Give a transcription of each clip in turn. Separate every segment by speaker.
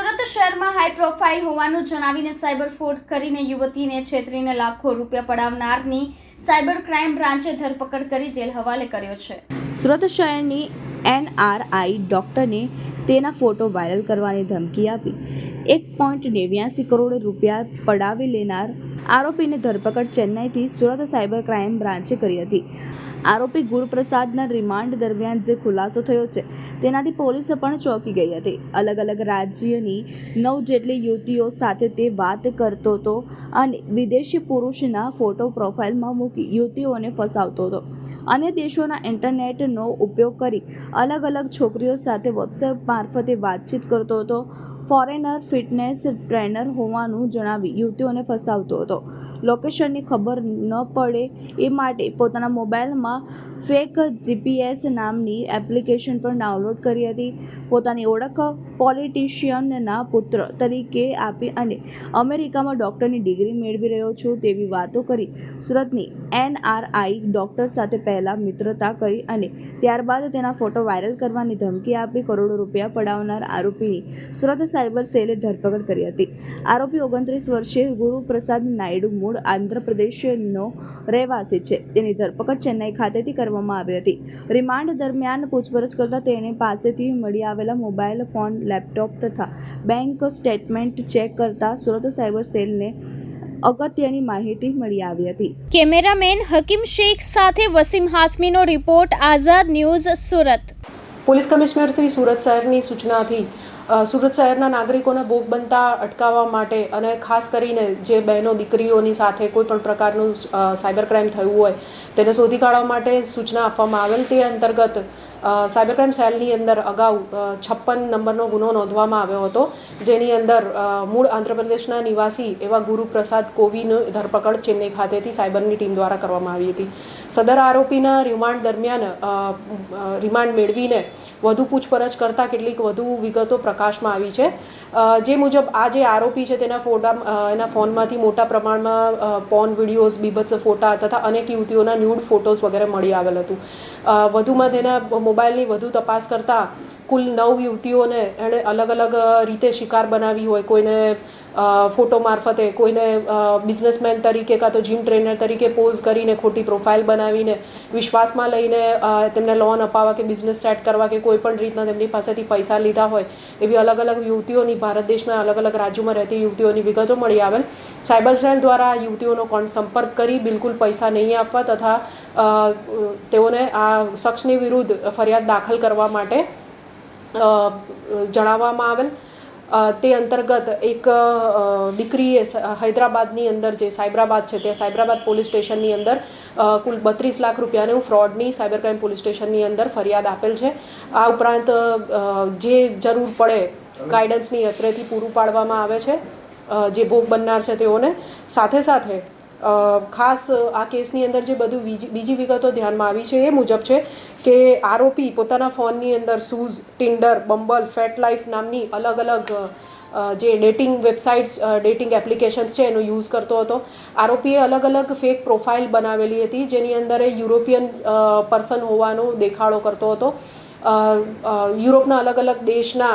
Speaker 1: સુરત શહેરમાં high profile હોવાનું જણાવીને સાયબર ફ્રોડ કરીને યુવતીને છેતરીને લાખો રૂપિયા પડાવનારની સાયબર ક્રાઇમ બ્રાન્ચે ધરપકડ કરી જેલ હવાલે કર્યો છે.
Speaker 2: સુરત શહેરની NRI ડોક્ટરને તેના ફોટો વાયરલ કરવાની ધમકી આપી 1.89 કરોડ રૂપિયા પડાવી લેનાર આરોપીને ધરપકડ ચેન્નઈથી સુરત સાયબર ક્રાઇમ બ્રાન્ચે કરી હતી. આરોપી ગુરુપ્રસાદના રિમાન્ડ દરમિયાન જે ખુલાસો થયો છે તેનાથી પોલીસ પણ ચોંકી ગઈ હતી. અલગ અલગ રાજ્યની 9 જેટલી યુવતીઓ સાથે તે વાત કરતો હતો અને વિદેશી પુરુષના ફોટો પ્રોફાઇલમાં મૂકી યુવતીઓને ફસાવતો હતો. અન્ય દેશોના ઇન્ટરનેટનો ઉપયોગ કરી અલગ અલગ છોકરીઓ સાથે વોટ્સએપ મારફતે વાતચીત કરતો હતો. ફોરેનર ફિટનેસ ટ્રેનર હોવાનું જણાવી યુવતીઓને ફસાવતો હતો. લોકેશનની ખબર ન પડે એ માટે પોતાના મોબાઈલમાં ફેક GPS નામની એપ્લિકેશન પણ ડાઉનલોડ કરી હતી. પોતાની ઓળખ પોલિટિશિયનના પુત્ર તરીકે આપી અને અમેરિકામાં ડૉક્ટરની ડિગ્રી મેળવી રહ્યો છું તેવી વાતો કરી સુરતની NRI ડૉક્ટર સાથે પહેલાં મિત્રતા કરી અને ત્યારબાદ તેના ફોટો વાયરલ કરવાની ધમકી આપી કરોડો રૂપિયા પડાવનાર આરોપીની સુરત સાયબર સેલે ધરપકડ કરી હતી. આરોપી 29 વર્ષીય ગુરુપ્રસાદ નાયડુ મૂળ આંધ્રપ્રદેશનો રહેવાસી છે. તેની ધરપકડ ચેન્નઈ ખાતેથી કરવામાં આવી હતી. રિમાન્ડ દરમિયાન પૂછપરછ કરતાં તેની પાસેથી મળી આવેલા મોબાઈલ ફોન, લેપટોપ તથા બેંક સ્ટેટમેન્ટ ચેક કરતા સુરત સાયબર સેલને અગત્યની માહિતી મળી આવી હતી.
Speaker 1: કેમેરામેન હકીમ શેખ સાથે વસીમ હાસમીનો report, Azad news, Surat.
Speaker 3: Police commissioner Shri Surat શહેરની સૂચનાથી સુરત શહેરના નાગરિકોને ભોગ બનતા અટકાવવા માટે અને ખાસ કરીને જે બહેનો દીકરીઓની સાથે કોઈ પણ પ્રકારનું સાયબર ક્રાઇમ થયું હોય તેને શોધી કાઢવા માટે સૂચના આપવામાં આવેલ. તે અંતર્ગત સાયબર ક્રાઇમ સેલની અંદર અગાઉ 56 નંબરનો ગુનો નોંધવામાં આવ્યો હતો, જેની અંદર મૂળ આંધ્રપ્રદેશના નિવાસી એવા ગુરુપ્રસાદ કોવીની ધરપકડ ચેન્નઈ ખાતેથી સાયબરની ટીમ દ્વારા કરવામાં આવી હતી. સદર આરોપીના રિમાન્ડ દરમિયાન રિમાન્ડ મેળવીને વધુ પૂછપરછ કરતાં કેટલીક વધુ વિગતો પ્રકાશમાં આવી છે. જે મુજબ આ જે આરોપી છે તેના એના ફોનમાંથી મોટા પ્રમાણમાં પોર્ન વિડીયોઝ, બીભત્સ ફોટા તથા અનેક યુવતીઓના ન્યૂડ ફોટોઝ વગેરે મળી આવેલ હતું. વધુમાં તેના મોબાઈલની વધુ તપાસ કરતાં કુલ 9 યુવતીઓને એણે અલગ અલગ રીતે શિકાર બનાવી હોય. કોઈને ફોટો મારફતે, કોઈને બિઝનેસમેન તરીકે કાં તો જીમ ટ્રેનર તરીકે પોઝ કરીને ખોટી પ્રોફાઇલ બનાવીને વિશ્વાસમાં લઈને તેમને લોન અપાવવા કે બિઝનેસ સેટ કરવા કે કોઈ પણ રીતના તેમની પાસેથી પૈસા લીધા હોય એવી અલગ અલગ યુવતીઓની, ભારત દેશના અલગ અલગ રાજ્યોમાં રહેતી યુવતીઓની વિગતો મળી આવેલ. સાયબર સેલ દ્વારા યુવતીઓનો સંપર્ક કરી બિલકુલ પૈસા નહીં આપવા તથા તેઓને આ શખ્સની વિરુદ્ધ ફરિયાદ દાખલ કરવા માટે જણાવવામાં આવેલ. તે અંતર્ગત એક દીકરીએ હૈદરાબાદની અંદર જે સાયબરાબાદ છે તે સાયબરાબાદ પોલીસ સ્ટેશનની અંદર કુલ 32 લાખ રૂપિયાનું ફ્રોડની સાયબર ક્રાઇમ પોલીસ સ્ટેશનની અંદર ફરિયાદ આપેલ છે. આ ઉપરાંત જે જરૂર પડે ગાઈડન્સની અત્રેથી પૂરું પાડવામાં આવે છે જે ભોગ બનનાર છે તેઓને. સાથે સાથે ખાસ આ કેસની અંદર જે બધું બીજી વિગતો ધ્યાનમાં આવી છે એ મુજબ છે કે આરોપી પોતાના ફોનની અંદર શૂઝ, ટિન્ડર, બમ્બલ, ફેટ લાઈફ નામની અલગ અલગ જે ડેટિંગ વેબસાઇટ્સ, ડેટિંગ એપ્લિકેશન્સ છે એનો યુઝ કરતો હતો. આરોપીએ અલગ અલગ ફેક પ્રોફાઇલ બનાવેલી હતી જેની અંદર એ યુરોપિયન પર્સન હોવાનો દેખાડો કરતો હતો. યુરોપના અલગ અલગ દેશના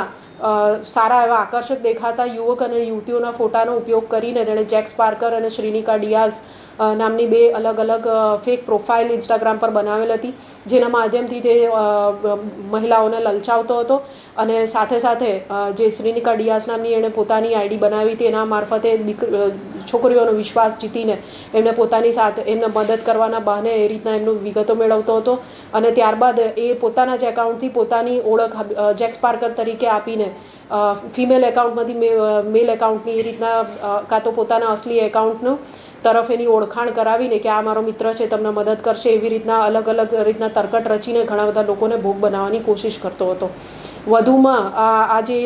Speaker 3: સારા એવા આકર્ષક દેખાતા યુવક અને યુવતીઓના ફોટાનો ઉપયોગ કરીને તેણે જેક્સ પાર્કર અને શ્રીનિકા ડિયાઝ નામની 2 અલગ અલગ ફેક પ્રોફાઇલ ઇન્સ્ટાગ્રામ પર બનાવેલ હતી, જેના માધ્યમથી તે મહિલાઓને લલચાવતો હતો. અને સાથે સાથે જે શ્રીનિકા ડિયાઝ નામની એણે પોતાની આઈડી બનાવી હતી એના મારફતે છોકરીઓનો વિશ્વાસ જીતીને એમને પોતાની સાથે એમને મદદ કરવાના બહાને એ રીતના એમનું વિગતો મેળવતો હતો. અને ત્યારબાદ એ પોતાના જ એકાઉન્ટથી પોતાની ઓળખ જેક્સ પાર્કર તરીકે આપીને ફિમેલ એકાઉન્ટમાંથી મેલ એકાઉન્ટની એ રીતના કાં તો પોતાના અસલી એકાઉન્ટનું તરફ એની ઓળખાણ કરાવીને કે આ મારો મિત્ર છે, તમને મદદ કરશે, એવી રીતના અલગ અલગ રીતના તરકટ રચીને ઘણા બધા લોકોને ભોગ બનાવવાની કોશિશ કરતો હતો. વધુમાં આ જે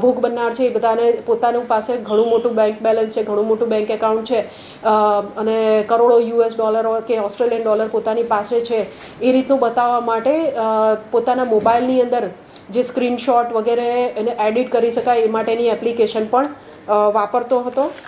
Speaker 3: ભોગ બનનાર છે એ બધાને પોતાનું પાસે ઘણું મોટું બેંક બેલેન્સ છે, ઘણું મોટું બેંક એકાઉન્ટ છે અને કરોડો $US કે ઓસ્ટ્રેલિયન ડોલર પોતાની પાસે છે એ રીતનું બતાવવા માટે પોતાના મોબાઈલની અંદર જે સ્ક્રીનશોટ વગેરે એને એડિટ કરી શકાય એ માટેની એપ્લિકેશન પણ વાપરતો હતો.